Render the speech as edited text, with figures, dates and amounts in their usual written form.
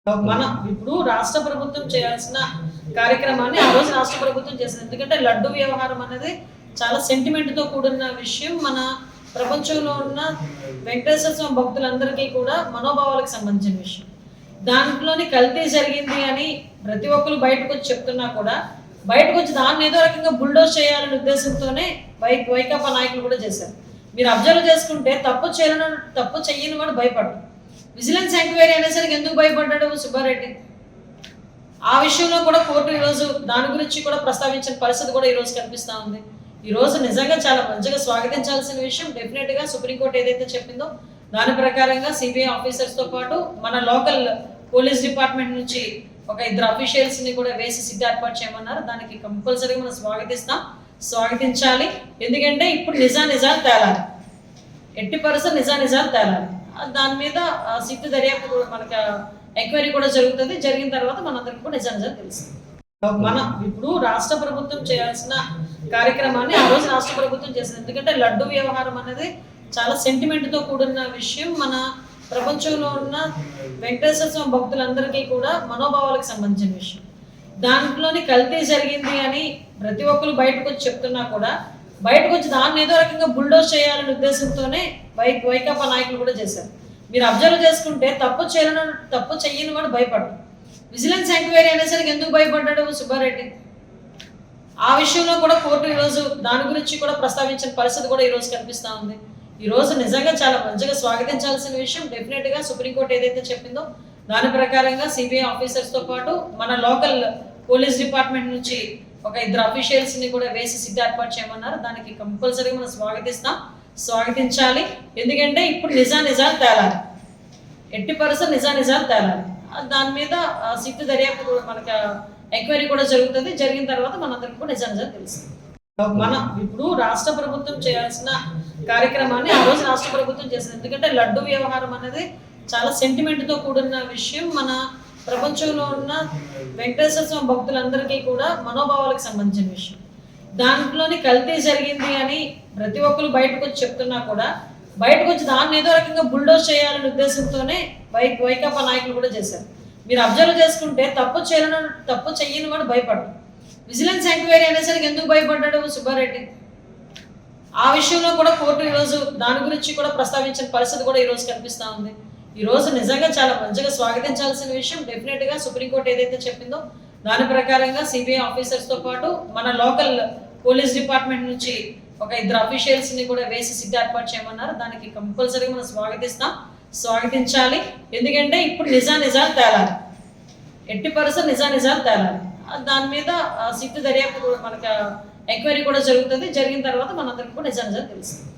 మన ఇప్పుడు రాష్ట్ర ప్రభుత్వం చేయాల్సిన కార్యక్రమాన్ని ఆ రోజు రాష్ట్ర ప్రభుత్వం చేసింది. ఎందుకంటే లడ్డు వ్యవహారం అనేది చాలా సెంటిమెంట్ తో కూడిన విషయం. మన ప్రపంచంలో ఉన్న వెంకటేశ్వర స్వామి భక్తులందరికీ కూడా మనోభావాలకు సంబంధించిన విషయం. దాంట్లోని కల్తీ జరిగింది అని ప్రతి ఒక్కరు బయటకు వచ్చి చెప్తున్నా కూడా బయటకు వచ్చి దాన్ని ఏదో రకంగా బుల్డోజ్ చేయాలనే ఉద్దేశంతోనే వైకాపా నాయకులు కూడా చేశారు. మీరు అబ్జర్వ్ చేసుకుంటే తప్పు చెయ్యని వాడు భయపడ్డాడు. విజిలెన్స్ ఎంక్వైరీ అనేసరికి ఎందుకు భయపడ్డాడు సుబ్బారెడ్డి? ఆ విషయంలో కూడా కోర్టు ఈరోజు దాని గురించి కూడా ప్రస్తావించిన పరిస్థితి కూడా ఈరోజు కనిపిస్తూ ఉంది. ఈరోజు నిజంగా చాలా మంచిగా స్వాగతించాల్సిన విషయం. డెఫినెట్గా సుప్రీంకోర్టు ఏదైతే చెప్పిందో దాని ప్రకారంగా సిబిఐ ఆఫీసర్స్తో పాటు మన లోకల్ పోలీస్ డిపార్ట్మెంట్ నుంచి ఒక 2 అఫీషియల్స్ని కూడా వేసి సిట్ ఏర్పాటు చేయమన్నారు. దానికి కంపల్సరీగా మనం స్వాగతించాలి. ఎందుకంటే ఇప్పుడు నిజాలు తేలాలి, ఎట్టి పరిస్థితులు నిజాలు తేలాలి. దాని మీద సిట్ దర్యాప్తు మనకు ఎంక్వైరీ కూడా జరుగుతుంది. జరిగిన తర్వాత మనందరికీ కూడా నిజాలు తెలుస్తుంది. మన ఇప్పుడు రాష్ట్ర ప్రభుత్వం చేయాల్సిన కార్యక్రమాన్ని ఆ రోజు రాష్ట్ర ప్రభుత్వం చేసింది. ఎందుకంటే లడ్డు వ్యవహారం అనేది చాలా సెంటిమెంట్ తో కూడిన విషయం. మన ప్రపంచంలో ఉన్న వెంకటేశ్వర స్వామి భక్తులందరికీ కూడా మనోభావాలకు సంబంధించిన విషయం. దాంట్లోని కల్తీ జరిగింది అని ప్రతి ఒక్కరు బయటకు వచ్చి చెప్తున్నా కూడా బయటకు వచ్చి దాన్ని ఏదో రకంగా బుల్డోజ్ చేయాలనే ఉద్దేశంతోనే వైకాపా నాయకులు కూడా చేశారు. మీరు అబ్జర్వ్ చేసుకుంటే తప్పు చెయ్యని వాడు భయపడ్డాడు. విజిలెన్స్ ఎంక్వైరీ అనేసరికి ఎందుకు భయపడ్డాడు సుబ్బారెడ్డి? ఆ విషయంలో కూడా కోర్టు ఈరోజు దాని గురించి కూడా ప్రస్తావించిన పరిస్థితి కూడా ఈరోజు కనిపిస్తూ ఉంది. ఈరోజు నిజంగా చాలా మంచిగా స్వాగతించాల్సిన విషయం. డెఫినెట్గా సుప్రీంకోర్టు ఏదైతే చెప్పిందో దాని ప్రకారంగా సిబిఐ ఆఫీసర్స్తో పాటు మన లోకల్ పోలీస్ డిపార్ట్మెంట్ నుంచి ఒక 2 అఫీషియల్స్ని కూడా వేసి సిట్ ఏర్పాటు చేయమన్నారు. దానికి కంపల్సరీగా మనం స్వాగతించాలి. ఎందుకంటే ఇప్పుడు నిజాలు తేలాలి, ఎట్టి పరిస్థితులు నిజాలు తేలాలి. దాని మీద సిట్ దర్యాప్తు మనకు ఎంక్వైరీ కూడా జరుగుతుంది. జరిగిన తర్వాత మనందరికీ కూడా నిజాలు తెలుస్తుంది. మన ఇప్పుడు రాష్ట్ర ప్రభుత్వం చేయాల్సిన కార్యక్రమాన్ని ఆ రోజు రాష్ట్ర ప్రభుత్వం చేసింది. ఎందుకంటే లడ్డు వ్యవహారం అనేది చాలా సెంటిమెంట్ తో కూడిన విషయం. మన ప్రపంచంలో ఉన్న వెంకటేశ్వర స్వామి భక్తులందరికీ కూడా మనోభావాలకు సంబంధించిన విషయం. దాంట్లోని కల్తీ జరిగింది అని ప్రతి ఒక్కరు బయటకు వచ్చి చెప్తున్నా కూడా బయటకు వచ్చి దాన్ని ఏదో రకంగా బుల్డోజ్ చేయాలనే ఉద్దేశంతోనే వైకాపా నాయకులు కూడా చేశారు. మీరు అబ్జర్వ్ చేసుకుంటే తప్పు చెయ్యని వాడు భయపడ్డాడు. విజిలెన్స్ ఎంక్వైరీ అనేసరికి ఎందుకు భయపడ్డాడు సుబ్బారెడ్డి? ఆ విషయంలో కూడా కోర్టు ఈరోజు దాని గురించి కూడా ప్రస్తావించిన పరిస్థితి కూడా ఈరోజు కనిపిస్తూ ఉంది. ఈరోజు నిజంగా చాలా మంచిగా స్వాగతించాల్సిన విషయం. డెఫినెట్గా సుప్రీంకోర్టు ఏదైతే చెప్పిందో దాని ప్రకారంగా సిబిఐ ఆఫీసర్స్తో పాటు మన లోకల్ పోలీస్ డిపార్ట్మెంట్ నుంచి ఒక 2 అఫీషియల్స్ని కూడా వేసి సిట్ ఏర్పాటు చేయమన్నారు. దానికి కంపల్సరీగా మనం స్వాగతించాలి. ఎందుకంటే ఇప్పుడు నిజాలు తేలాలి, ఎట్టి పరిస్థితులు నిజాలు తేలాలి. దాని మీద సిట్ దర్యాప్తు మనకు ఎంక్వైరీ కూడా జరుగుతుంది. జరిగిన తర్వాత మనందరికీ కూడా నిజాలు తెలుస్తుంది.